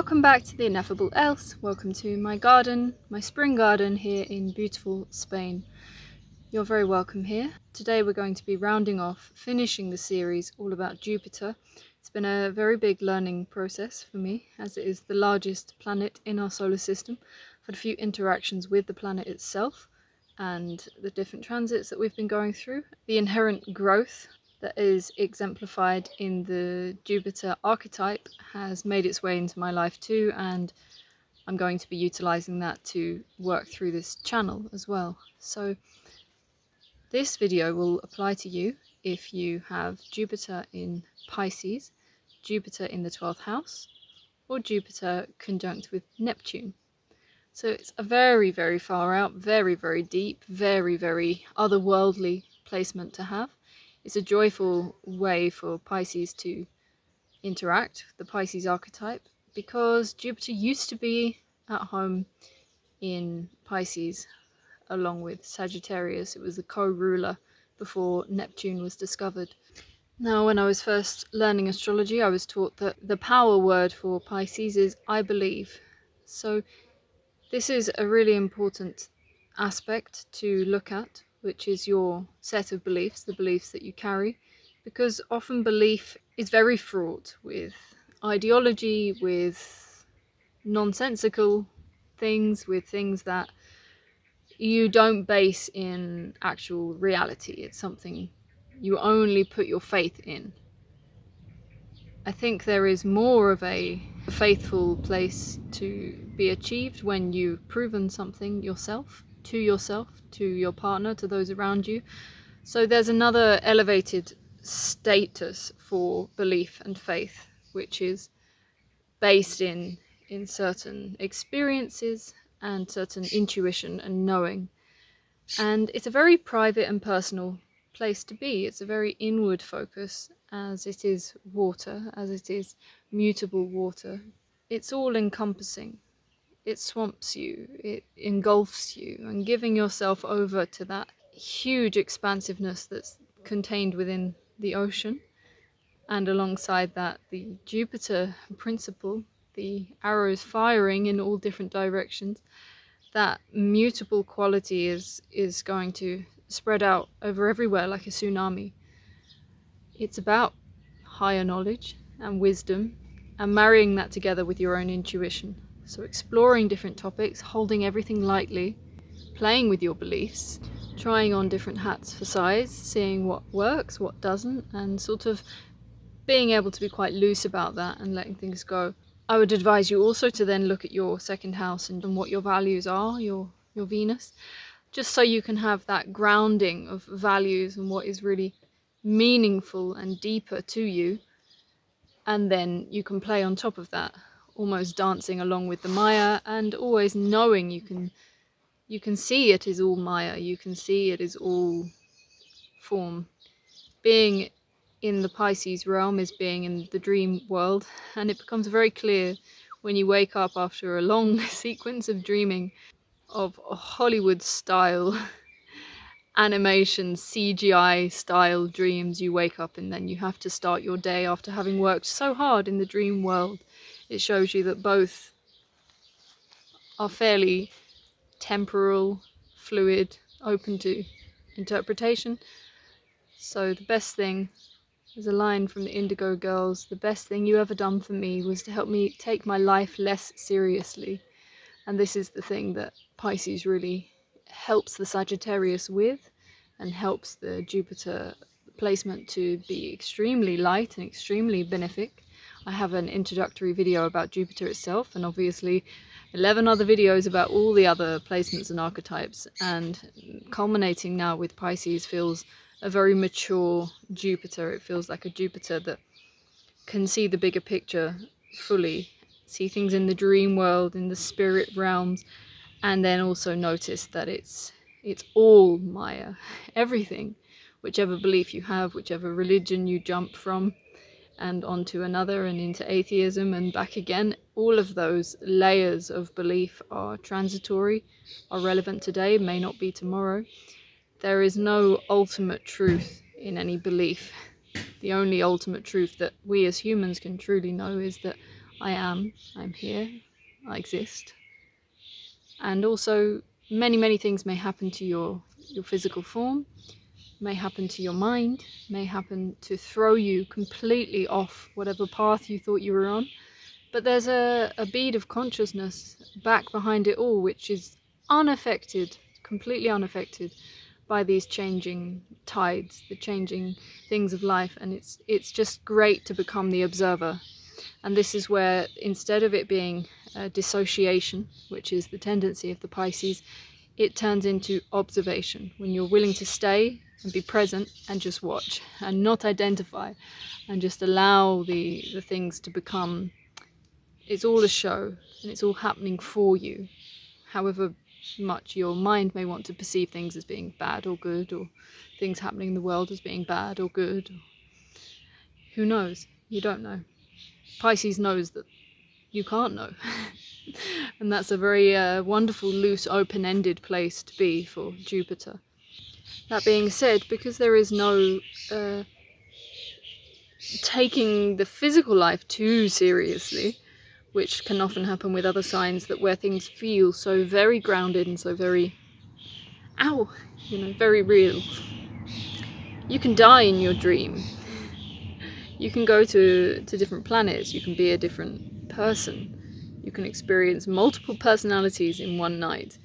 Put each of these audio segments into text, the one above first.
Welcome back to the Ineffable Else. Welcome to my garden, my spring garden here in beautiful Spain. You're very welcome here. Today we're going to be rounding off, finishing the series all about Jupiter. It's been a very big learning process for me, as it is the largest planet in our solar system. I've had a few interactions with the planet itself and the different transits that we've been going through, the inherent growth that is exemplified in the Jupiter archetype has made its way into my life too, and I'm going to be utilizing that to work through this channel as well. So this video will apply to you if you have Jupiter in Pisces, Jupiter in the 12th house, or Jupiter conjunct with Neptune. So it's a very, very far out, very, very deep, very, very otherworldly placement to have. It's a joyful way for Pisces to interact, the Pisces archetype, because Jupiter used to be at home in Pisces along with Sagittarius. It was the co-ruler before Neptune was discovered. Now, when I was first learning astrology, I was taught that the power word for Pisces is I believe. So this is a really important aspect to look at, which is your set of beliefs, the beliefs that you carry, because often belief is very fraught with ideology, with nonsensical things, with things that you don't base in actual reality. It's something you only put your faith in. I think there is more of a faithful place to be achieved when you've proven something yourself, to your partner, to those around you. So there's another elevated status for belief and faith, which is based in certain experiences and certain intuition and knowing. And it's a very private and personal place to be. It's a very inward focus, as it is water, as it is mutable water. It's all encompassing. It swamps you, it engulfs you, and giving yourself over to that huge expansiveness that's contained within the ocean. And alongside that, the Jupiter principle, the arrows firing in all different directions, that mutable quality is going to spread out over everywhere like a tsunami. It's about higher knowledge and wisdom and marrying that together with your own intuition. So exploring different topics, holding everything lightly, playing with your beliefs, trying on different hats for size, seeing what works, what doesn't, and sort of being able to be quite loose about that and letting things go. I would advise you also to then look at your second house and what your values are, your Venus, just so you can have that grounding of values and what is really meaningful and deeper to you. And then you can play on top of that, almost dancing along with the Maya, and always knowing you can see it is all Maya, you can see it is all form. Being in the Pisces realm is being in the dream world, and it becomes very clear when you wake up after a long sequence of dreaming of Hollywood style animation, CGI style dreams. You wake up and then you have to start your day after having worked so hard in the dream world. It shows you that both are fairly temporal, fluid, open to interpretation. So the best thing, there's a line from the Indigo Girls, the best thing you ever done for me was to help me take my life less seriously. And this is the thing that Pisces really helps the Sagittarius with, and helps the Jupiter placement to be extremely light and extremely benefic. I have an introductory video about Jupiter itself, and obviously 11 other videos about all the other placements and archetypes, and culminating now with Pisces feels a very mature Jupiter. It feels like a Jupiter that can see the bigger picture fully, see things in the dream world, in the spirit realms, and then also notice that it's all Maya, everything, whichever belief you have, whichever religion you jump from and onto another and into atheism and back again, all of those layers of belief are transitory, are relevant today, may not be tomorrow. There is no ultimate truth in any belief. The only ultimate truth that we as humans can truly know is that I'm here, I exist. And also many things may happen to your physical form, may happen to your mind, may happen to throw you completely off whatever path you thought you were on. But there's a bead of consciousness back behind it all, which is unaffected, completely unaffected by these changing tides, the changing things of life. And it's just great to become the observer. And this is where, instead of it being dissociation, which is the tendency of the Pisces, it turns into observation, when you're willing to stay and be present and just watch and not identify and just allow the things to become, it's all a show and it's all happening for you, however much your mind may want to perceive things as being bad or good, or things happening in the world as being bad or good. Who knows? You don't know. Pisces knows that you can't know. And that's a very wonderful, loose, open-ended place to be for Jupiter. That being said, because there is no taking the physical life too seriously, which can often happen with other signs, that where things feel so very grounded and so very, very real. You can die in your dream. You can go to different planets. You can be a different person. You can experience multiple personalities in one night,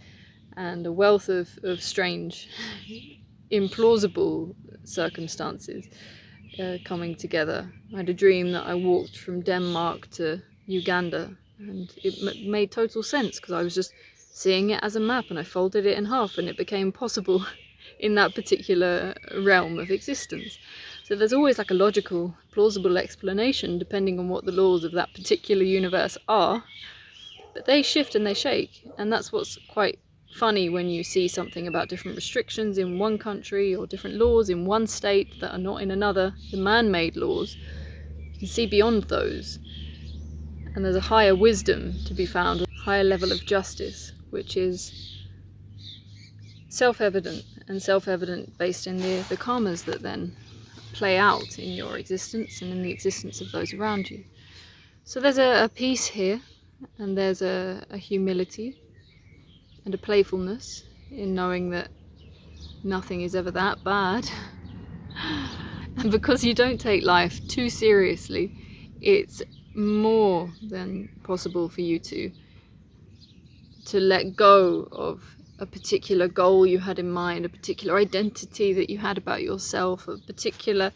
and a wealth of strange, implausible circumstances coming together. I had a dream that I walked from Denmark to Uganda, and it made total sense because I was just seeing it as a map, and I folded it in half and it became possible in that particular realm of existence. So there's always like a logical, plausible explanation depending on what the laws of that particular universe are, but they shift and they shake. And that's what's quite funny when you see something about different restrictions in one country or different laws in one state that are not in another, the man-made laws. You can see beyond those, and there's a higher wisdom to be found, a higher level of justice, which is self-evident, and self-evident based in the karmas that then play out in your existence and in the existence of those around you. So there's a peace here, and there's a humility and a playfulness in knowing that nothing is ever that bad. And because you don't take life too seriously, it's more than possible for you to let go of a particular goal you had in mind, a particular identity that you had about yourself, a particular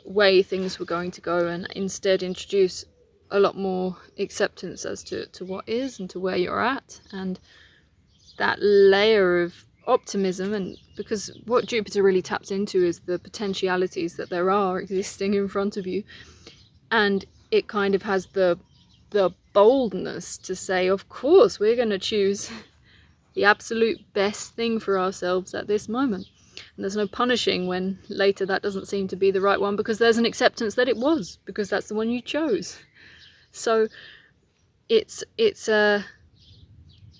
way things were going to go, and instead introduce a lot more acceptance as to what is and to where you're at, and that layer of optimism. And because what Jupiter really taps into is the potentialities that there are existing in front of you, and it kind of has the boldness to say, of course we're going to choose the absolute best thing for ourselves at this moment, and there's no punishing when later that doesn't seem to be the right one, because there's an acceptance that it was, because that's the one you chose. So it's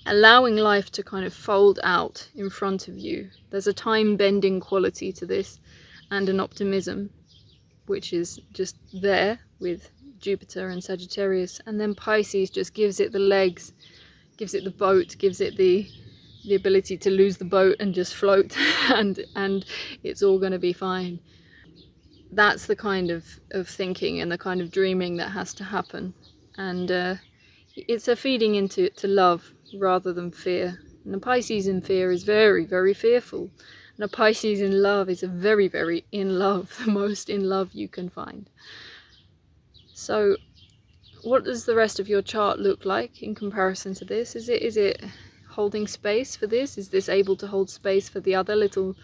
allowing life to kind of fold out in front of you. There's a time-bending quality to this, and an optimism which is just there with Jupiter and Sagittarius. And then Pisces just gives it the legs, gives it the boat, gives it the ability to lose the boat and just float and it's all going to be fine. That's the kind of thinking and the kind of dreaming that has to happen. And it's a feeding into love rather than fear. And a Pisces in fear is very, very fearful. And a Pisces in love is a very, very in love, the most in love you can find. So what does the rest of your chart look like in comparison to this? Is it holding space for this? Is this able to hold space for the other little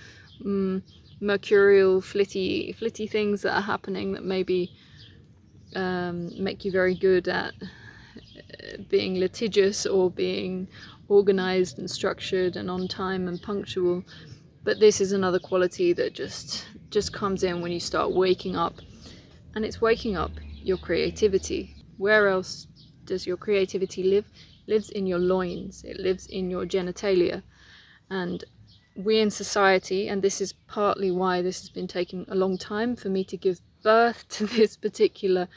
mercurial, flitty things that are happening that maybe make you very good at being litigious or being organized and structured and on time and punctual? But this is another quality that just comes in when you start waking up, and it's waking up your creativity. Where else does your creativity live? It lives in your loins, it lives in your genitalia. And we in society, and this is partly why this has been taking a long time for me to give birth to this particular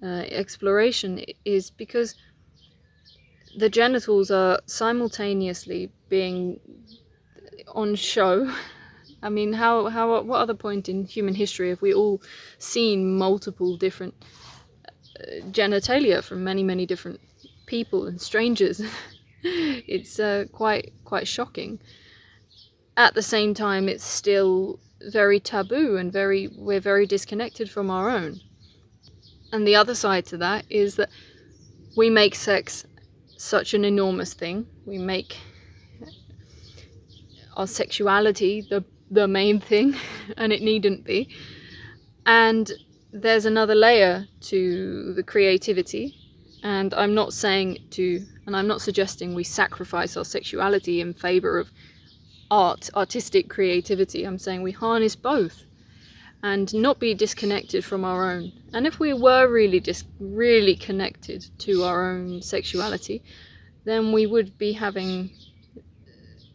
exploration is because the genitals are simultaneously being on show. I mean, what other point in human history have we all seen multiple different genitalia from many different people and strangers? It's quite shocking. At the same time, it's still very taboo and we're very disconnected from our own. And the other side to that is that we make sex such an enormous thing. We make our sexuality the main thing, and it needn't be. And there's another layer to the creativity, and I'm not suggesting we sacrifice our sexuality in favor of artistic creativity. I'm saying we harness both and not be disconnected from our own. And if we were really connected to our own sexuality, then we would be having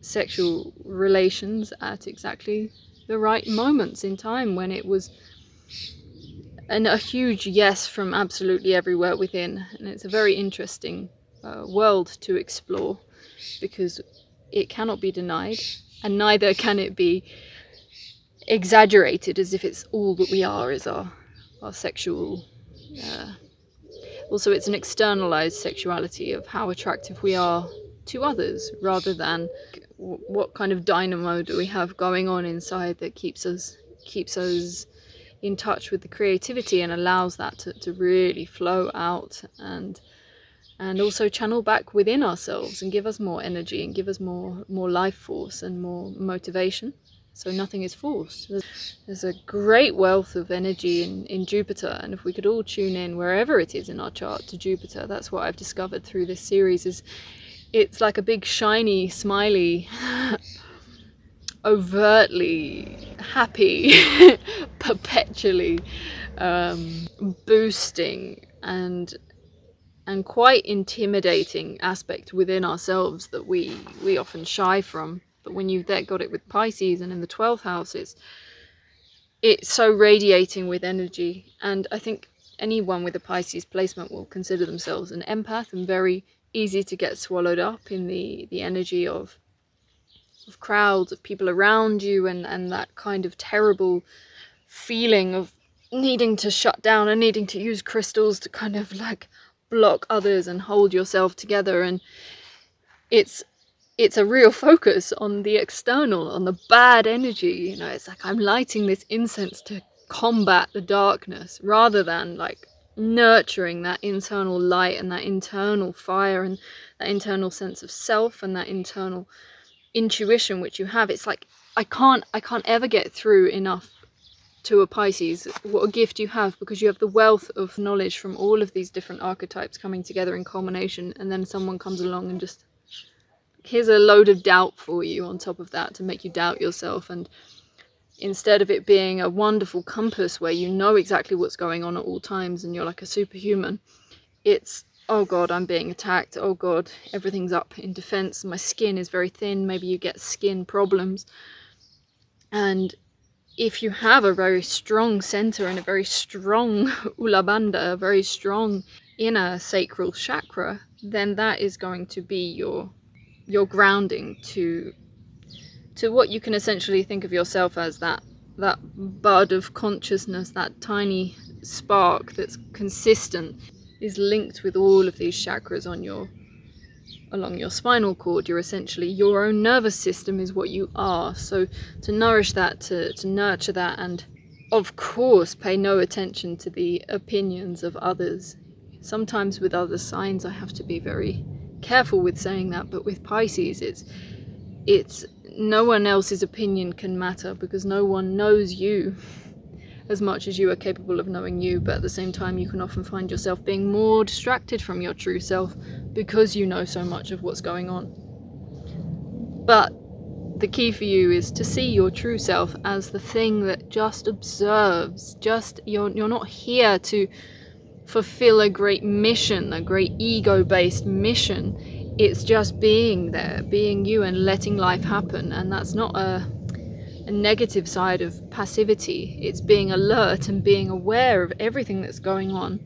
sexual relations at exactly the right moments in time, when it was a huge yes from absolutely everywhere within. And it's a very interesting world to explore, because it cannot be denied, and neither can it be exaggerated as if it's all that we are, is our sexual. Also, it's an externalized sexuality of how attractive we are to others, rather than what kind of dynamo do we have going on inside that keeps us in touch with the creativity and allows that to really flow out, and also channel back within ourselves and give us more energy and give us more life force and more motivation. So nothing is forced. There's a great wealth of energy in Jupiter, and if we could all tune in wherever it is in our chart to Jupiter, that's what I've discovered through this series, is it's like a big shiny, smiley, overtly happy, perpetually boosting and quite intimidating aspect within ourselves that we often shy from. But when you've got it with Pisces and in the 12th house, it's so radiating with energy. And I think anyone with a Pisces placement will consider themselves an empath, and very easy to get swallowed up in the energy of crowds, of people around you, and that kind of terrible feeling of needing to shut down and needing to use crystals to kind of like block others and hold yourself together. And it's a real focus on the external, on the bad energy. You know, it's like I'm lighting this incense to combat the darkness, rather than like nurturing that internal light and that internal fire and that internal sense of self and that internal intuition which you have. It's like I can't ever get through enough to a Pisces what a gift you have, because you have the wealth of knowledge from all of these different archetypes coming together in culmination, and then someone comes along and just here's a load of doubt for you on top of that to make you doubt yourself. And instead of it being a wonderful compass where you know exactly what's going on at all times and you're like a superhuman, it's, oh god, I'm being attacked, oh god, everything's up in defense, my skin is very thin. Maybe you get skin problems. And if you have a very strong center and a very strong ulabanda, a very strong inner sacral chakra, then that is going to be your grounding to what you can essentially think of yourself as, that bud of consciousness, that tiny spark that's consistent, is linked with all of these chakras along your spinal cord. You're essentially, your own nervous system is what you are. So to nourish that, to nurture that, and of course pay no attention to the opinions of others. Sometimes with other signs I have to be very careful with saying that, but with Pisces it's no one else's opinion can matter, because no one knows you as much as you are capable of knowing you. But at the same time, you can often find yourself being more distracted from your true self because you know so much of what's going on. But the key for you is to see your true self as the thing that just observes. You're not here to fulfill a great mission, a great ego-based mission. It's just being there, being you, and letting life happen. And that's not a negative side of passivity. It's being alert and being aware of everything that's going on,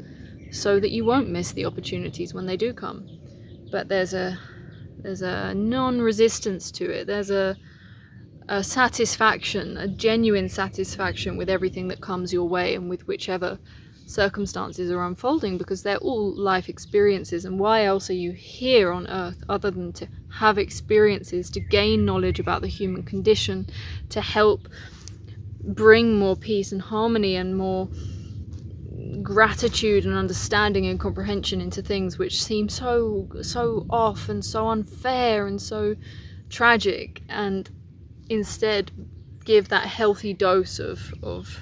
so that you won't miss the opportunities when they do come. But there's a non-resistance to it. There's a satisfaction, a genuine satisfaction with everything that comes your way and with whichever circumstances are unfolding, because they're all life experiences. And why else are you here on earth other than to have experiences, to gain knowledge about the human condition, to help bring more peace and harmony and more gratitude and understanding and comprehension into things which seem so off and so unfair and so tragic, and instead give that healthy dose of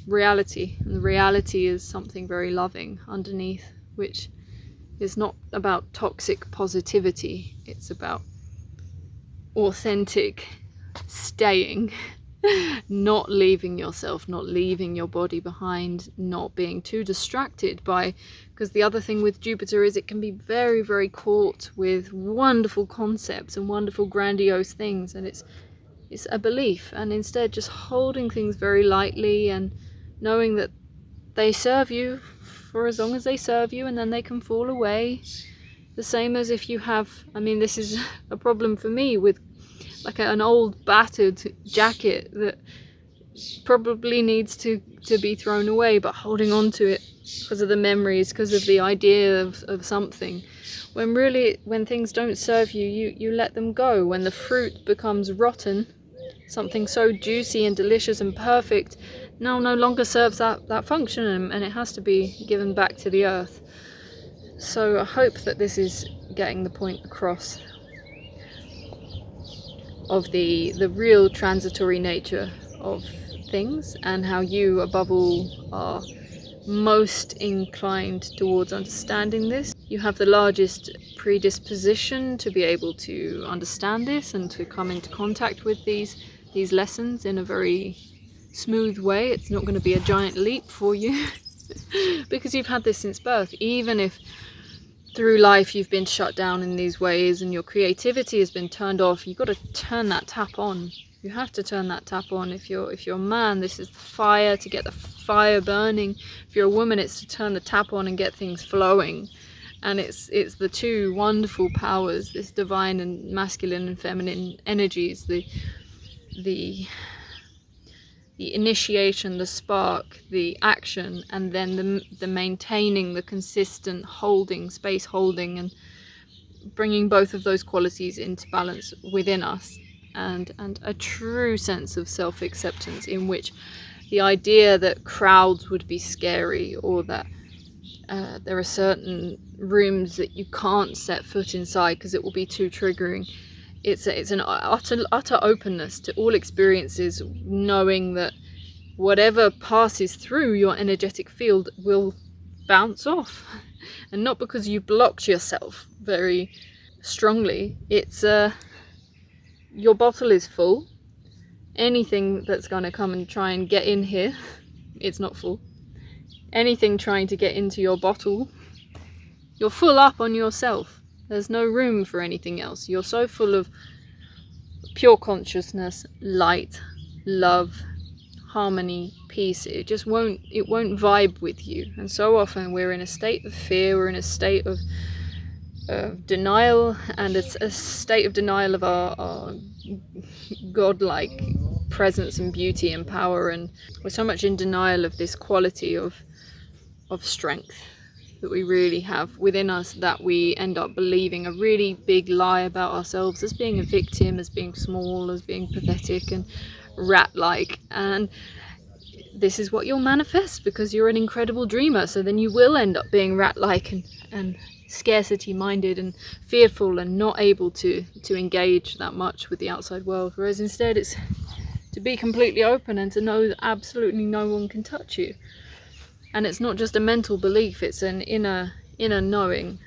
reality. And reality is something very loving underneath, which is not about toxic positivity. It's about authentic staying, not leaving yourself, not leaving your body behind, not being too distracted by, because the other thing with Jupiter is it can be very, very caught with wonderful concepts and wonderful grandiose things, and it's a belief, and instead just holding things very lightly and knowing that they serve you for as long as they serve you, and then they can fall away. The same as if you have, I mean, this is a problem for me with like an old battered jacket that probably needs to be thrown away, but holding on to it because of the memories, because of the idea of something, when really, when things don't serve you, you let them go. When the fruit becomes rotten, something so juicy and delicious and perfect no longer serves that function, and it has to be given back to the earth. So I hope that this is getting the point across of the real transitory nature of things, and how you above all are most inclined towards understanding this. You have the largest predisposition to be able to understand this and to come into contact with these lessons in a very smooth way. It's not going to be a giant leap for you because you've had this since birth. Even if through life you've been shut down in these ways and your creativity has been turned off, you've got to turn that tap on. You have to turn that tap on. If you're a man, this is the fire, to get the fire burning. If you're a woman, it's to turn the tap on and get things flowing. And it's the two wonderful powers, this divine and masculine and feminine energies, the initiation, the spark, the action, and then the maintaining, the consistent holding, space holding, and bringing both of those qualities into balance within us, and a true sense of self-acceptance, in which the idea that crowds would be scary, or that there are certain rooms that you can't set foot inside because it will be too triggering. It's an utter openness to all experiences, knowing that whatever passes through your energetic field will bounce off. And not because you blocked yourself very strongly. It's your bottle is full. Anything that's going to come and try and get in here, it's not full. Anything trying to get into your bottle, you're full up on yourself. There's no room for anything else. You're so full of pure consciousness, light, love, harmony, peace. It won't vibe with you. And so often we're in a state of fear, we're in a state of denial, and it's a state of denial of our godlike presence and beauty and power, and we're so much in denial of this quality of strength that we really have within us, that we end up believing a really big lie about ourselves, as being a victim, as being small, as being pathetic and rat-like. And this is what you'll manifest because you're an incredible dreamer. So then you will end up being rat-like and scarcity-minded and fearful and not able to engage that much with the outside world. Whereas instead it's to be completely open and to know that absolutely no one can touch you. And it's not just a mental belief, it's an inner knowing.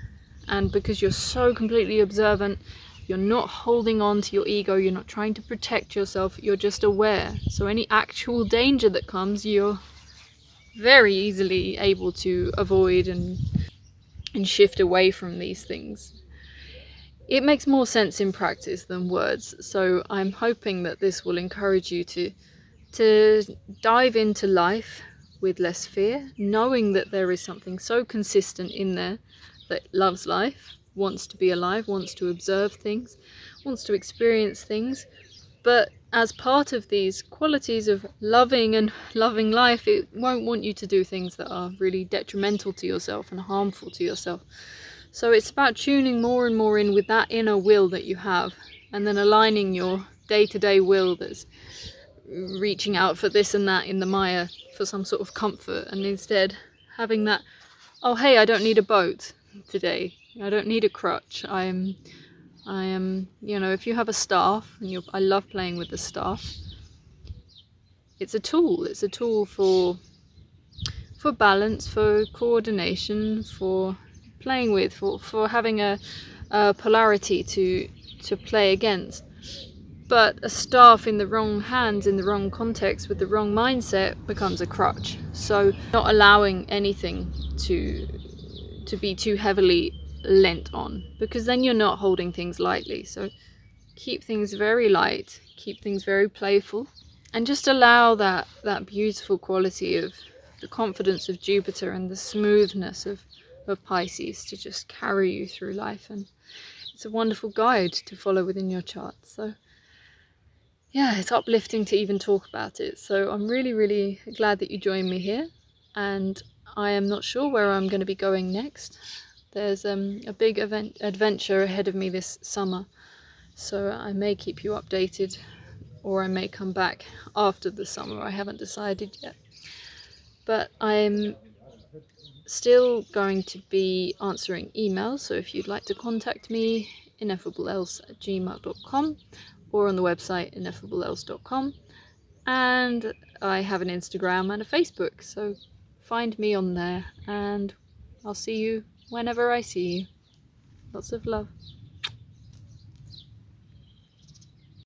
And because you're so completely observant, you're not holding on to your ego, you're not trying to protect yourself, you're just aware. So any actual danger that comes, you're very easily able to avoid and shift away from these things. It makes more sense in practice than words, so I'm hoping that this will encourage you to dive into life with less fear, knowing that there is something so consistent in there that loves life, wants to be alive, wants to observe things, wants to experience things. But as part of these qualities of loving and loving life, it won't want you to do things that are really detrimental to yourself and harmful to yourself. So it's about tuning more and more in with that inner will that you have, and then aligning your day-to-day will that's reaching out for this and that in the Maya for some sort of comfort, and instead having that, oh hey, I don't need a boat today, I don't need a crutch, I am, you know, if you have a staff, and I love playing with the staff, it's a tool for balance, for coordination, for playing with, for having a polarity to play against. But a staff in the wrong hands, in the wrong context, with the wrong mindset, becomes a crutch. So not allowing anything to be too heavily lent on, because then you're not holding things lightly. So keep things very light, keep things very playful, and just allow that beautiful quality of the confidence of Jupiter and the smoothness of Pisces to just carry you through life. And it's a wonderful guide to follow within your chart. So yeah, it's uplifting to even talk about it. So I'm really, really glad that you joined me here, and I am not sure where I'm going to be going next. There's a big adventure ahead of me this summer, so I may keep you updated, or I may come back after the summer. I haven't decided yet. But I'm still going to be answering emails, so if you'd like to contact me, ineffableelse@gmail.com, or on the website ineffableelse.com. And I have an Instagram and a Facebook, so find me on there, and I'll see you whenever I see you. Lots of love.